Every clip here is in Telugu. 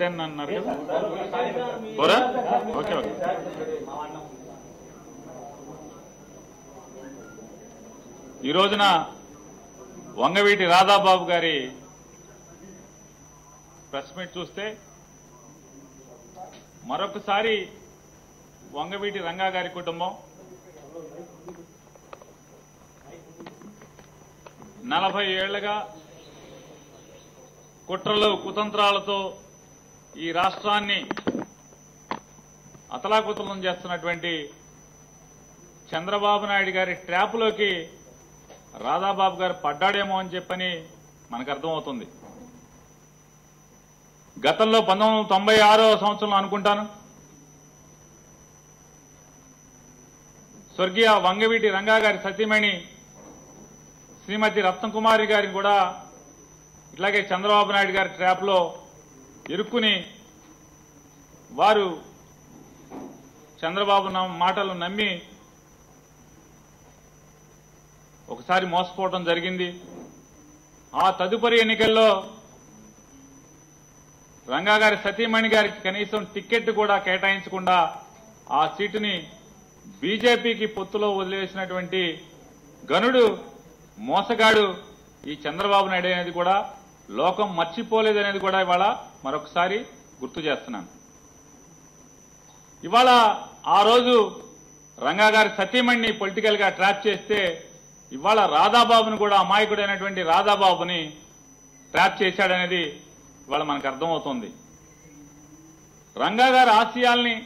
410 అన్నారు కదా, ఓరా ఓకే ఓకే. ఈ రోజున వంగవీటి రాధాబాబు గారి ప్రెస్ మీట్ చూస్తే మరొకసారి వంగవీటి రంగా గారి కుటుంబం 40 ఏళ్లుగా కుట్రలు కుతంత్రాలతో ఈ రాష్ట్రాన్ని అతలాకుతలం చేస్తున్నటువంటి చంద్రబాబు నాయుడు గారి ట్రాప్లోకి రాధాబాబు గారు పడ్డాడేమో అని చెప్పని మనకు అర్థమవుతుంది. గతంలో 1996వ సంవత్సరంలో అనుకుంటాను స్వర్గీయ వంగవీటి రంగా గారి సతీమణి శ్రీమతి రత్నకుమారి గారిని కూడా ఇట్లాగే చంద్రబాబు నాయుడు గారి ట్రాప్లో ఇరుక్కుని వారు చంద్రబాబు మాటలు నమ్మి ఒకసారి మోసపోవడం జరిగింది. ఆ తదుపరి ఎన్నికల్లో రంగా గారి సతీమణి గారికి కనీసం టికెట్ కూడా కేటాయించకుండా ఆ సీటుని బీజేపీకి పొత్తులో వదిలేసినటువంటి గనుడు మోసగాడు ఈ చంద్రబాబు నాయుడు అనేది కూడా లోకం మర్చిపోలేదనేది కూడా ఇవాళ మరొకసారి గుర్తు చేస్తున్నాను. ఇవాళ ఆ రోజు రంగా గారి సతీమణిని పొలిటికల్ గా ట్రాప్ చేస్తే ఇవాళ రాధాబాబుని కూడా అమాయకుడైనటువంటి రాధాబాబుని ట్రాప్ చేశాడనేది ఇవాళ మనకు అర్థమవుతోంది. రంగా గారి ఆశయాల్ని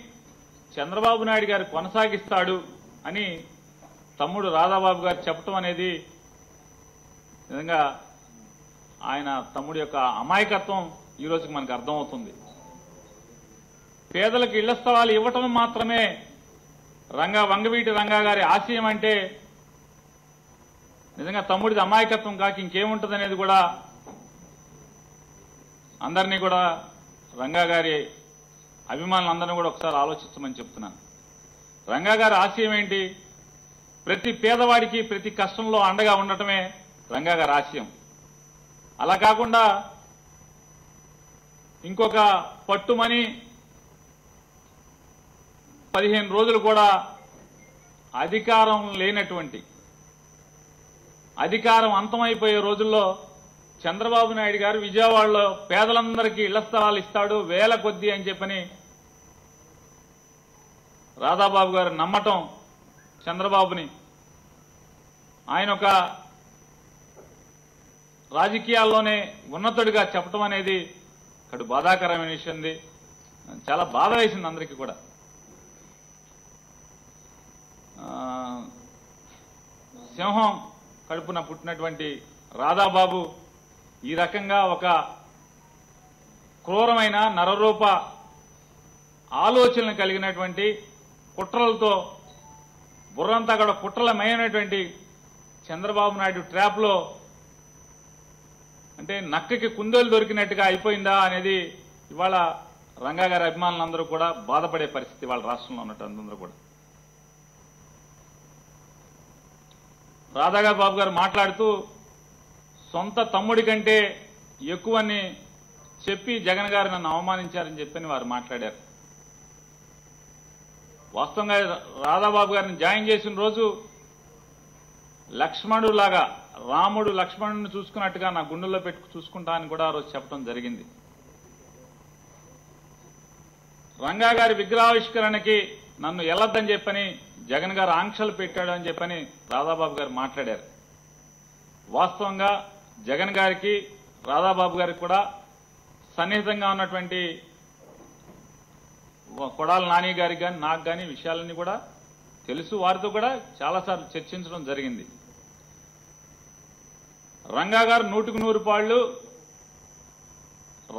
చంద్రబాబు నాయుడు గారు కొనసాగిస్తాడు అని తమ్ముడు రాధాబాబు గారు చెప్పడం అనేది నిజంగా ఆయన తమ్ముడి యొక్క అమాయకత్వం ఈ రోజుకి మనకు అర్థమవుతుంది. పేదలకు ఇళ్ల స్థలాలు ఇవ్వటం మాత్రమే వంగవీటి రంగా గారి ఆశయం అంటే నిజంగా తమ్ముడిది అమాయకత్వం కాక ఇంకేముంటుందనేది కూడా అందరినీ కూడా రంగా గారి అభిమానులందరినీ కూడా ఒకసారి ఆలోచించమని చెప్తున్నాను. రంగా గారి ఆశయం ఏంటి? ప్రతి పేదవాడికి ప్రతి కష్టంలో అండగా ఉండటమే రంగా గారి ఆశయం. అలా కాకుండా ఇంకొక పట్టుమని 15 రోజులు కూడా అధికారం లేనటువంటి అధికారం అంతమైపోయే రోజుల్లో చంద్రబాబు నాయుడు గారు విజయవాడలో పేదలందరికీ ఇళ్ల స్థలాలు ఇస్తాడు వేల కొద్దీ అని చెప్పని రాధాబాబు గారు నమ్మటం చంద్రబాబుని ఆయన ఒక రాజకీయాల్లోనే ఉన్నతుడిగా చెప్పడం అనేది ఇక్కడ బాధాకరమైన విషయం. చాలా బాధ వేసింది అందరికీ కూడా. సింహం కడుపున పుట్టినటువంటి రాధాబాబు ఈ రకంగా ఒక క్రూరమైన నరరూప ఆలోచనలు కలిగినటువంటి కుట్రలతో బుర్రంతా కూడా కుట్రలమైనటువంటి చంద్రబాబు నాయుడు ట్రాప్లో అంటే నక్కకి కుందేలు దొరికినట్టుగా అయిపోయిందా అనేది ఇవాళ రంగా గారి అభిమానులందరూ కూడా బాధపడే పరిస్థితి వాళ్ళ రాష్ట్రంలో ఉన్నట్టు అందరూ కూడా. రాధాబాబు గారు మాట్లాడుతూ సొంత తమ్ముడి కంటే ఎక్కువని చెప్పి జగన్ గారు నన్ను అవమానించారని చెప్పని వారు మాట్లాడారు. వాస్తవంగా రాధాబాబు గారిని జాయిన్ చేసిన రోజు లక్ష్మణులాగా రాముడు లక్ష్మణుని చూసుకున్నట్టుగా నా గుండెల్లో పెట్టుకు చూసుకుంటా అని కూడా ఆ రోజు చెప్పడం జరిగింది. రంగా గారి విగ్రహావిష్కరణకి నన్ను వెళ్ళొద్దని చెప్పని జగన్ గారు ఆంక్షలు పెట్టాడు అని చెప్పని రాధాబాబు గారు మాట్లాడారు. వాస్తవంగా జగన్ గారికి రాధాబాబు గారికి కూడా సన్నిహితంగా ఉన్నటువంటి కొడాల నాని గారికి కానీ నాకు కానీ విషయాలన్నీ కూడా తెలుసు. వారితో కూడా చాలాసార్లు చర్చించడం జరిగింది. రంగా గారు 100కు 100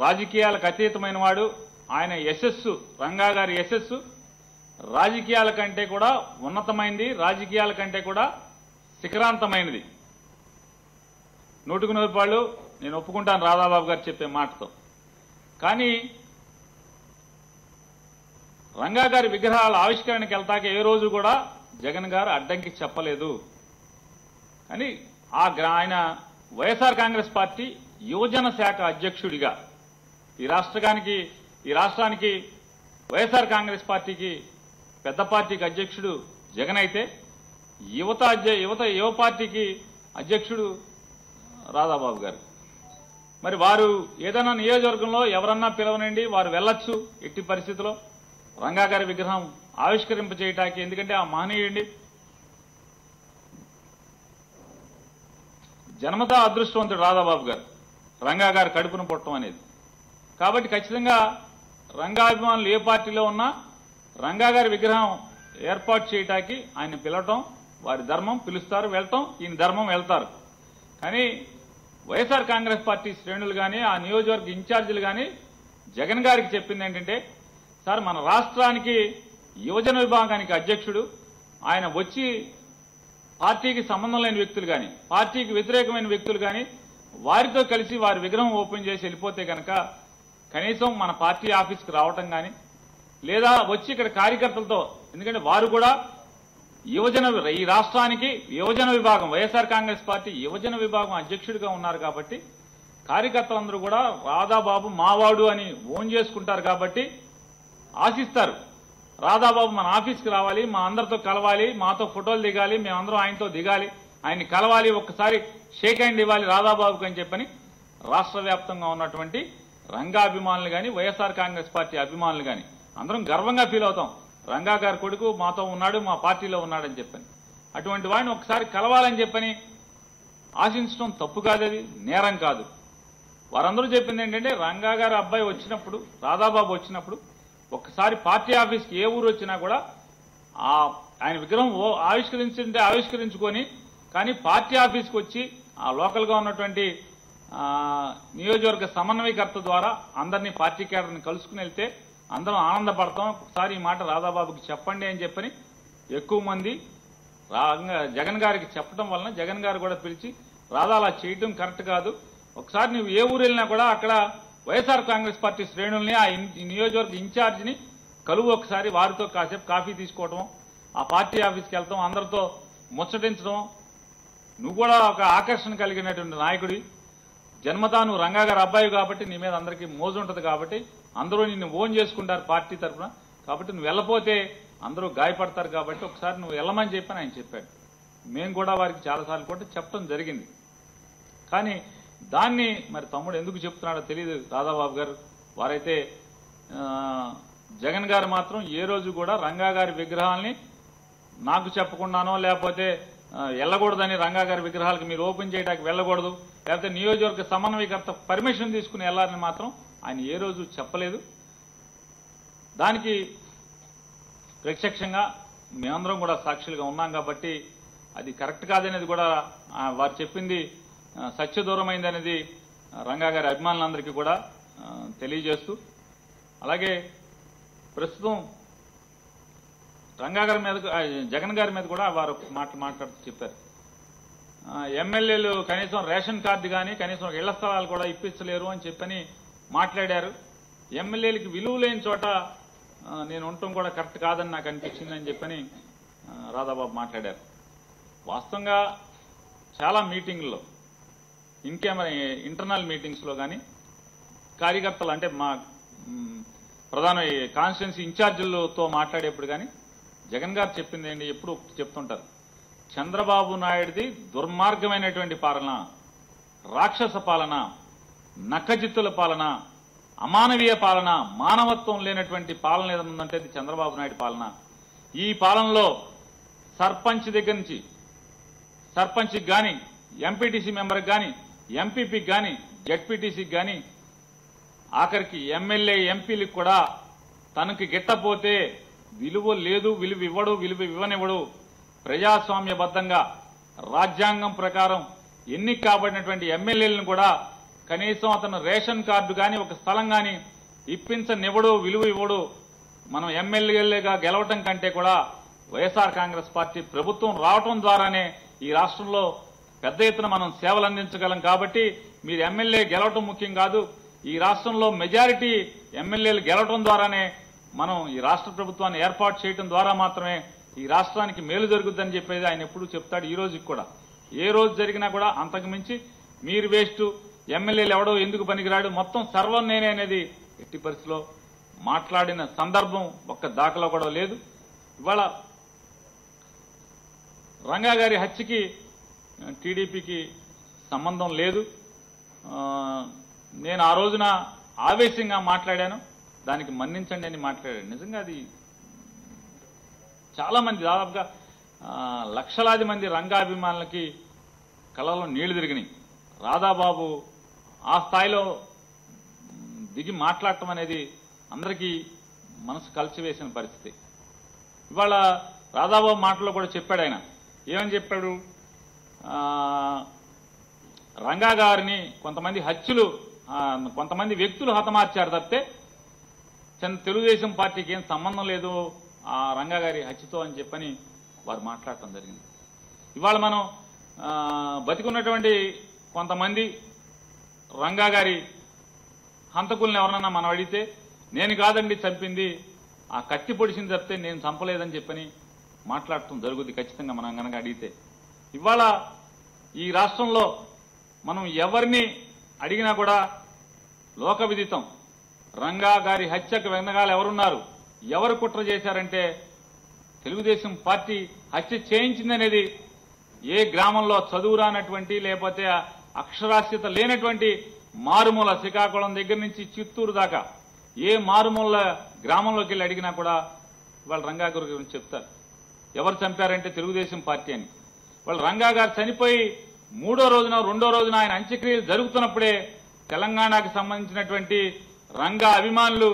రాజకీయాలకు అతీతమైన వాడు. ఆయన యశస్సు రంగా గారి యశస్సు రాజకీయాల కంటే కూడా ఉన్నతమైంది, రాజకీయాల కంటే కూడా శిఖరాంతమైనది. 100కు 100 నేను ఒప్పుకుంటాను రాధాబాబు గారు చెప్పే మాటతో. కానీ రంగా గారి విగ్రహాల ఆవిష్కరణకి వెళ్తాక ఏ రోజు కూడా జగన్ గారు అడ్డంకి చెప్పలేదు. కానీ ఆయన వైఎస్ఆర్ కాంగ్రెస్ పార్టీ యువజన శాఖ అధ్యక్షుడిగా ఈ రాష్ట్రానికి ఈ రాష్ట్రానికి వైఎస్ఆర్ కాంగ్రెస్ పార్టీకి పెద్ద పార్టీకి అధ్యక్షుడు జగన్ అయితే యువ పార్టీకి అధ్యక్షుడు రాధాబాబు గారు. మరి వారు ఏదైనా నియోజకవర్గంలో ఎవరన్నా పిలవనండి, వారు వెళ్ళొచ్చు. ఎట్టి పరిస్థితిలో రంగా గారి విగ్రహం ఆవిష్కరింప చేయటానికి, ఎందుకంటే ఆ మహనీయుడి జన్మతా అదృష్టవంతుడు రాధాబాబు గారు, రంగా గారు కడుపును పుట్టడం అనేది. కాబట్టి ఖచ్చితంగా రంగాభిమానులు ఏ పార్టీలో ఉన్నా రంగా గారి విగ్రహం ఏర్పాటు చేయటానికి ఆయన పిలవటం వారి ధర్మం, పిలుస్తారు, వెళ్ళటం ఈయన ధర్మం, వెళ్తారు. కానీ వైఎస్ఆర్ కాంగ్రెస్ పార్టీ శ్రేణులు కానీ ఆ నియోజకవర్గ ఇన్ఛార్జీలు కానీ జగన్ గారికి చెప్పింది ఏంటంటే, సార్ మన రాష్ట్రానికి యువజన విభాగానికి అధ్యక్షుడు ఆయన వచ్చి పార్టీకి సంబంధం లేని వ్యక్తులు కానీ పార్టీకి వ్యతిరేకమైన వ్యక్తులు కానీ వారితో కలిసి వారి విగ్రహం ఓపెన్ చేసి వెళ్ళిపోతే కనుక కనీసం మన పార్టీ ఆఫీస్కి రావటం కానీ లేదా వచ్చి ఇక్కడ కార్యకర్తలతో, ఎందుకంటే వారు కూడా ఈ రాష్ట్రానికి యువజన విభాగం వైఎస్ఆర్ కాంగ్రెస్ పార్టీ యువజన విభాగం అధ్యక్షుడిగా ఉన్నారు కాబట్టి కార్యకర్తలందరూ కూడా రాధాబాబు మావాడు అని ఓన్ చేసుకుంటారు కాబట్టి ఆశిస్తారు. రాధాబాబు మన ఆఫీస్కి రావాలి, మా అందరితో కలవాలి, మాతో ఫోటోలు దిగాలి, మేమందరం ఆయనతో దిగాలి, ఆయన్ని కలవాలి, ఒక్కసారి షేక్ హ్యాండ్ ఇవ్వాలి రాధాబాబుకి అని చెప్పని రాష్ట్ర వ్యాప్తంగా ఉన్నటువంటి రంగాభిమానులు కానీ వైఎస్ఆర్ కాంగ్రెస్ పార్టీ అభిమానులు కానీ అందరం గర్వంగా ఫీల్ అవుతాం. రంగా గారి కొడుకు మాతో ఉన్నాడు, మా పార్టీలో ఉన్నాడని చెప్పని. అటువంటి వాడిని ఒకసారి కలవాలని చెప్పని ఆశించడం తప్పు కాదు, అది నేరం కాదు. వారందరూ చెప్పింది ఏంటంటే, రంగా గారి అబ్బాయి వచ్చినప్పుడు, రాధాబాబు వచ్చినప్పుడు ఒక్కసారి పార్టీ ఆఫీస్కి ఏ ఊరు వచ్చినా కూడా ఆయన విగ్రహం ఆవిష్కరించుంటే ఆవిష్కరించుకొని, కానీ పార్టీ ఆఫీస్కి వచ్చి ఆ లోకల్గా ఉన్నటువంటి నియోజకవర్గ సమన్వయకర్త ద్వారా అందరినీ పార్టీ కేడర్ని కలుసుకుని వెళ్తే అందరం ఆనందపడతాం. ఒకసారి ఈ మాట రాధాబాబుకి చెప్పండి అని చెప్పని ఎక్కువ మంది జగన్ గారికి చెప్పడం వలన జగన్ గారు కూడా పిలిచి, రాధా అలా చేయడం కరెక్ట్ కాదు, ఒకసారి నువ్వు ఏ ఊరు వెళ్ళినా కూడా అక్కడ వైఎస్ఆర్ కాంగ్రెస్ పార్టీ శ్రేణుల్ని ఆ నియోజకవర్గ ఇన్ఛార్జిని కలువు, ఒకసారి వారితో కాసేపు కాఫీ తీసుకోవటం, ఆ పార్టీ ఆఫీస్కి వెళ్తాం, అందరితో ముచ్చటించడం. నువ్వు కూడా ఒక ఆకర్షణ కలిగినటువంటి నాయకుడి, జన్మతా నువ్వు రంగా గారి అబ్బాయి కాబట్టి నీ మీద అందరికీ మోజు ఉంటుంది కాబట్టి అందరూ నిన్ను ఓన్ చేసుకుంటారు పార్టీ తరఫున, కాబట్టి నువ్వు వెళ్ళపోతే అందరూ గాయపడతారు కాబట్టి ఒకసారి నువ్వు వెళ్ళమని చెప్పని ఆయన చెప్పాడు. మేము కూడా వారికి చాలాసార్లు కూడా చెప్పడం జరిగింది. కానీ దాన్ని మరి తమ్ముడు ఎందుకు చెప్తున్నాడో తెలియదు రాధాబాబు గారు. వారైతే జగన్ గారు మాత్రం ఏ రోజు కూడా రంగా గారి విగ్రహాల్ని నాకు చెప్పకుండానో లేకపోతే వెళ్ళకూడదని, రంగా గారి విగ్రహాలకు మీరు ఓపెన్ చేయడానికి వెళ్ళకూడదు, లేకపోతే నియోజకవర్గ సమన్వయకర్త పర్మిషన్ తీసుకుని వెళ్లాలని మాత్రం ఆయన ఏ రోజు చెప్పలేదు. దానికి ప్రత్యక్షంగా మేమందరం కూడా సాక్షులుగా ఉన్నాం కాబట్టి అది కరెక్ట్ కాదనేది కూడా వారు చెప్పింది సత్యదూరమైంది అనేది రంగా గారి అభిమానులందరికీ కూడా తెలియజేస్తూ, అలాగే ప్రస్తుతం రంగా గారి మీద జగన్ గారి మీద కూడా వారు మాట్లాడుతూ చెప్పారు, ఎమ్మెల్యేలు కనీసం రేషన్ కార్డు కానీ కనీసం ఇళ్ల స్థలాలు కూడా ఇప్పించలేరు అని చెప్పని మాట్లాడారు. ఎమ్మెల్యేలకి విలువ లేని చోట నేను ఉండటం కూడా కరెక్ట్ కాదని నాకు అనిపించిందని చెప్పని రాధాబాబు మాట్లాడారు. వాస్తవంగా చాలా మీటింగుల్లో ఇంటర్నల్ మీటింగ్స్లో కానీ కార్యకర్తలు అంటే మా ప్రధాన కాన్స్టిట్యున్సీ ఇన్ఛార్జీలతో మాట్లాడేప్పుడు కానీ జగన్ గారు చెప్పింది ఏంటి ఎప్పుడు చెప్తుంటారు, చంద్రబాబు నాయుడిది దుర్మార్గమైనటువంటి పాలన, రాక్షస పాలన, నక్కజిత్తుల పాలన, అమానవీయ పాలన, మానవత్వం లేనటువంటి పాలన ఏదైనా ఉందంటే అది చంద్రబాబు నాయుడు పాలన. ఈ పాలనలో సర్పంచ్ దగ్గర నుంచి సర్పంచ్కి కానీ ఎంపీటీసీ మెంబర్కి కానీ ఎంపీపీకి కానీ జెడ్పీటీసీకి కానీ ఆఖరికి ఎమ్మెల్యే ఎంపీలకు కూడా తనకి గిట్టపోతే విలువ లేదు, విలువ ఇవ్వడు, విలువ ఇవ్వనివ్వడు. ప్రజాస్వామ్యబద్ధంగా రాజ్యాంగం ప్రకారం ఎన్నిక కాబడినటువంటి ఎమ్మెల్యేలను కూడా కనీసం అతను రేషన్ కార్డు కానీ ఒక స్థలం కానీ ఇప్పించనివ్వడు, విలువ ఇవ్వడు. మనం ఎమ్మెల్యేలుగా గెలవటం కంటే కూడా వైఎస్ఆర్ కాంగ్రెస్ పార్టీ ప్రభుత్వం రావటం ద్వారానే ఈ రాష్ట్రంలో పెద్ద ఎత్తున మనం సేవలు అందించగలం. కాబట్టి మీరు ఎమ్మెల్యే గెలవటం ముఖ్యం కాదు, ఈ రాష్ట్రంలో మెజారిటీ ఎమ్మెల్యేలు గెలవటం ద్వారానే మనం ఈ రాష్ట్ర ప్రభుత్వాన్ని ఏర్పాటు చేయడం ద్వారా మాత్రమే ఈ రాష్ట్రానికి మేలు జరుగుతుందని చెప్పేది ఆయన ఎప్పుడూ చెప్తాడు. ఈ రోజుకి కూడా ఏ రోజు జరిగినా కూడా అంతకు మించి మీరు వేస్ట్, ఎమ్మెల్యేలు ఎవడో ఎందుకు పనికిరాడు, మొత్తం సర్వం నేనే అనేది ఎట్టి పరిస్థితిలో మాట్లాడిన సందర్భం ఒక్క దాఖలో కూడా లేదు. ఇవాళ రంగా గారి హత్యకి టీడీపీకి సంబంధం లేదు. నేను ఆ రోజున ఆవేశంగా మాట్లాడాను, దానికి మన్నించండి అని మాట్లాడాను. నిజంగా అది చాలా మంది, దాదాపుగా లక్షలాది మంది రంగాభిమానులకి కళ్ళలో నీళ్లు తిరిగినాయి. రాధాబాబు ఆ స్థాయిలో దిగి మాట్లాడటం అనేది అందరికీ మనసు కలిసివేసిన పరిస్థితి. ఇవాళ రాధాబాబు మాటల్లో కూడా చెప్పాడు. ఆయన ఏమని చెప్పాడు? రంగా గారిని కొంతమంది వ్యక్తులు హతమార్చారు తప్పితే తెలుగుదేశం పార్టీకి ఏం సంబంధం లేదు ఆ రంగా గారి హత్యతో అని చెప్పని వారు మాట్లాడటం జరిగింది. ఇవాళ మనం బతికున్నటువంటి కొంతమంది రంగా గారి హంతకుల్ని ఎవరన్నా మనం అడిగితే, నేను కాదండి చంపింది, ఆ కత్తి పొడిచింది తప్పితే నేను చంపలేదని చెప్పని మాట్లాడటం జరుగుద్ది ఖచ్చితంగా మనం కనుక అడిగితే. ఇవాళ ఈ రాష్ట్రంలో మనం ఎవరిని అడిగినా కూడా లోక విదితం, రంగా గారి హత్యకు వెనకాల ఎవరున్నారు, ఎవరు కుట్ర చేశారంటే తెలుగుదేశం పార్టీ హత్య చేయించిందనేది ఏ గ్రామంలో చదువు రానటువంటి, లేకపోతే అక్షరాస్యత లేనటువంటి మారుమూల శ్రీకాకుళం దగ్గర నుంచి చిత్తూరు దాకా ఏ మారుమూల గ్రామంలోకి వెళ్ళి అడిగినా కూడా వాళ్ళు రంగా గారి గురించి చెప్తారు. ఎవరు చంపారంటే తెలుగుదేశం పార్టీ అని. వాళ్ళు రంగా గారు చనిపోయి రెండో రోజున ఆయన అంత్యక్రియలు జరుగుతున్నప్పుడే తెలంగాణకు సంబంధించినటువంటి రంగా అభిమానులు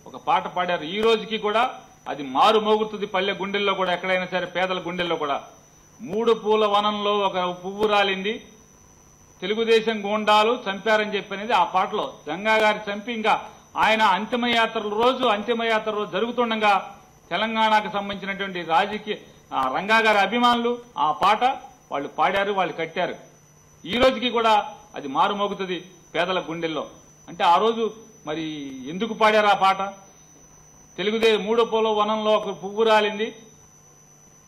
ఒక పాట పాడారు. ఈ రోజుకి కూడా అది మారు మోగుతుంది పల్లె గుండెల్లో కూడా, ఎక్కడైనా సరే పేదల గుండెల్లో కూడా. 3 పూల వనంలో ఒక పువ్వు రాలింది, తెలుగుదేశం గూండాలు చంపారని చెప్పనేది ఆ పాటలో. రంగా గారి చంపి ఇంకా ఆయన అంతిమయాత్ర రోజు జరుగుతుండగా తెలంగాణకు సంబంధించినటువంటి రంగా గారి అభిమానులు ఆ పాట వాళ్ళు పాడారు, వాళ్ళు కట్టారు. ఈ రోజుకి కూడా అది మారుమోగుతుంది పేదల గుండెల్లో. అంటే ఆ రోజు మరి ఎందుకు పాడారు ఆ పాట? 3 పూల వనంలో ఒక పువ్వు రాలింది,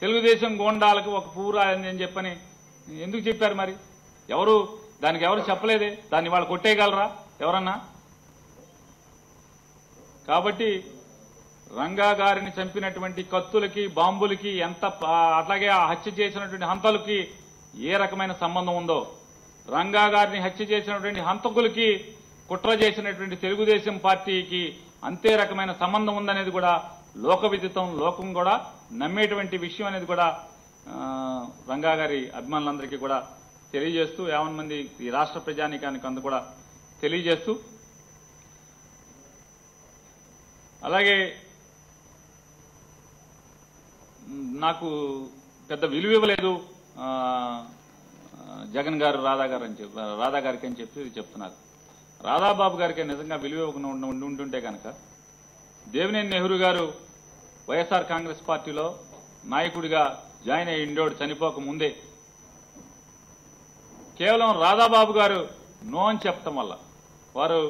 తెలుగుదేశం గోండాలకు ఒక పువ్వు రాలింది అని చెప్పని ఎందుకు చెప్పారు? మరి దానికి ఎవరు చెప్పలేదే, దాన్ని వాళ్ళు కొట్టేయగలరా ఎవరన్నా? కాబట్టి రంగా గారిని చంపినటువంటి కత్తులకి, బాంబులకి అట్లాగే ఆ హత్య చేసినటువంటి హంతలకి ఏ రకమైన సంబంధం ఉందో, రంగా గారిని హత్య చేసినటువంటి హంతకులకి కుట్ర చేసినటువంటి తెలుగుదేశం పార్టీకి అంతే రకమైన సంబంధం ఉందనేది కూడా లోక విదితం, లోకం కూడా నమ్మేటువంటి విషయం అనేది కూడా రంగా గారి అభిమానులందరికీ కూడా తెలియజేస్తూ, 50 మంది ఈ రాష్ట్ర ప్రజానీకానికి అందు కూడా తెలియజేస్తూ, అలాగే నాకు పెద్ద విలువ ఇవ్వలేదు జగన్ గారు రాధా గారికి అని చెప్పి చెప్తున్నారు. రాధాబాబు గారికి నిజంగా విలువ ఇవ్వకుండా ఉంటుంటే కనుక దేవినేని నెహ్రూ గారు వైఎస్ఆర్ కాంగ్రెస్ పార్టీలో నాయకుడిగా జాయిన్ అయ్యి ఉండేవాడు చనిపోక ముందే. కేవలం రాధాబాబు గారు నో అని చెప్పటం వల్ల, వారు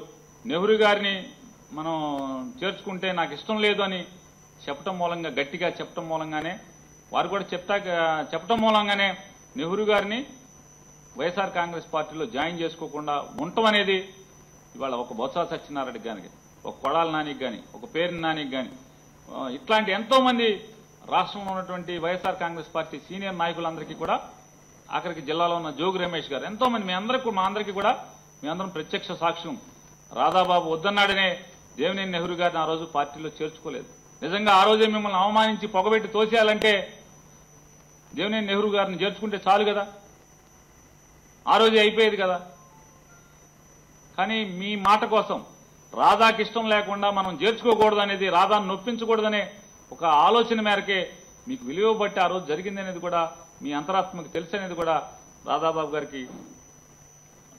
నెహ్రూ గారిని మనం చేర్చుకుంటే నాకు ఇష్టం లేదు అని చెప్పటం మూలంగా, గట్టిగా చెప్పటం మూలంగానే, వారు కూడా చెప్పటం మూలంగానే నెహ్రూ గారిని వైఎస్ఆర్ కాంగ్రెస్ పార్టీలో జాయిన్ చేసుకోకుండా ఉండటం అనేది ఇవాళ ఒక బొత్స సత్యనారాయణకి కానీ, ఒక కొడాల నానికి కానీ, ఒక పేరు నానికి కానీ, ఇట్లాంటి ఎంతో మంది రాష్ట్రంలో ఉన్నటువంటి వైఎస్ఆర్ కాంగ్రెస్ పార్టీ సీనియర్ నాయకులందరికీ కూడా, ఆఖరికి జిల్లాలో ఉన్న జోగి రమేష్ గారు, ఎంతో మంది మా అందరికీ కూడా మీ అందరం ప్రత్యక్ష సాక్ష్యం. రాధాబాబు వద్దన్నాడనే దేవినేని నెహ్రూ గారిని ఆ రోజు పార్టీలో చేర్చుకోలేదు. నిజంగా ఆ రోజే మిమ్మల్ని అవమానించి పొగబెట్టి తోసేయాలంటే దేవినేని నెహ్రూ గారిని చేర్చుకుంటే చాలు కదా, ఆ రోజే అయిపోయేది కదా. కానీ మీ మాట కోసం రాధాకి ఇష్టం లేకుండా మనం చేర్చుకోకూడదు అనేది, రాధాను నొప్పించకూడదనే ఒక ఆలోచన మేరకే మీకు విలువ బట్టి ఆ రోజు జరిగింది అనేది కూడా మీ అంతరాత్మకు తెలుసు అనేది కూడా రాధాబాబు గారికి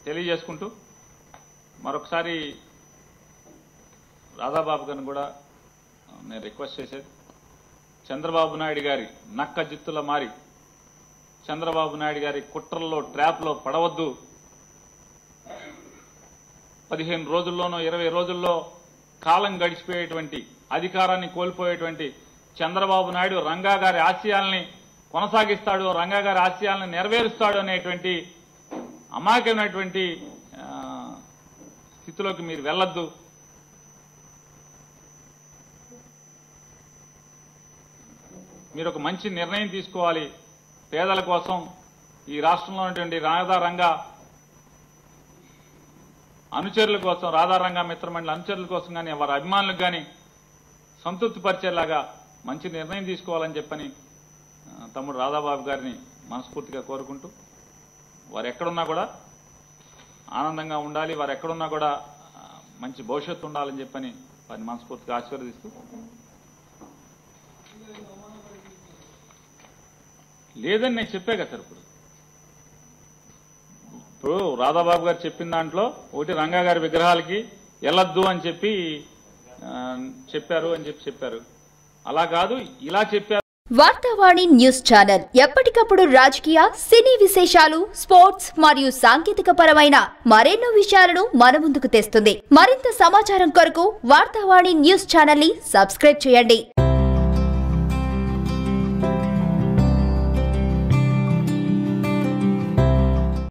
తెలియజేసుకుంటూ, మరొకసారి రాధాబాబు గారిని కూడా నేను రిక్వెస్ట్ చేసేది, చంద్రబాబు నాయుడు గారి నక్క జిత్తుల మారి చంద్రబాబు నాయుడు గారి కుట్రల్లో, ట్రాప్లో పడవద్దు. 15 రోజుల్లోనో 20 రోజుల్లో కాలం గడిచిపోయేటువంటి, అధికారాన్ని కోల్పోయేటువంటి చంద్రబాబు నాయుడు రంగా గారి ఆశయాల్ని కొనసాగిస్తాడు, రంగా గారి ఆశయాలను నెరవేరుస్తాడు అనేటువంటి అమాయకమైనటువంటి స్థితిలోకి మీరు వెళ్ళొద్దు. మీరు ఒక మంచి నిర్ణయం తీసుకోవాలి. పేదల కోసం ఈ రాష్ట్రంలో ఉన్నటువంటి రాధారంగ అనుచరుల కోసం, రాధారంగ మిత్రమండలి అనుచరుల కోసం కానీ వారి అభిమానులకు కానీ సంతృప్తి పరిచేలాగా మంచి నిర్ణయం తీసుకోవాలని చెప్పని తమ్ముడు రాధాబాబు గారిని మనస్ఫూర్తిగా కోరుకుంటూ, వారు ఎక్కడున్నా కూడా ఆనందంగా ఉండాలి, వారు ఎక్కడున్నా కూడా మంచి భవిష్యత్తు ఉండాలని చెప్పని వారిని మనస్ఫూర్తిగా ఆశీర్వదిస్తూ, లేదని నేను చెప్పే కదా సార్. ఇప్పుడు రాధాబాబు గారు చెప్పిన దాంట్లో ఒకటి రంగా గారి విగ్రహాలకి వెళ్ళొద్దు అని చెప్పి చెప్పారు. అలా కాదు, ఇలా చెప్పారు. వార్తావాణి న్యూస్ ఛానల్ ఎప్పటికప్పుడు రాజకీయ, సినీ విశేషాలు, స్పోర్ట్స్ మరియు సాంకేతిక పరమైన మరెన్నో విషయాలను మన ముందుకు తెస్తుంది. మరింత సమాచారం కొరకు వార్తావాణి న్యూస్ ఛానల్ ని సబ్స్క్రైబ్ చేయండి.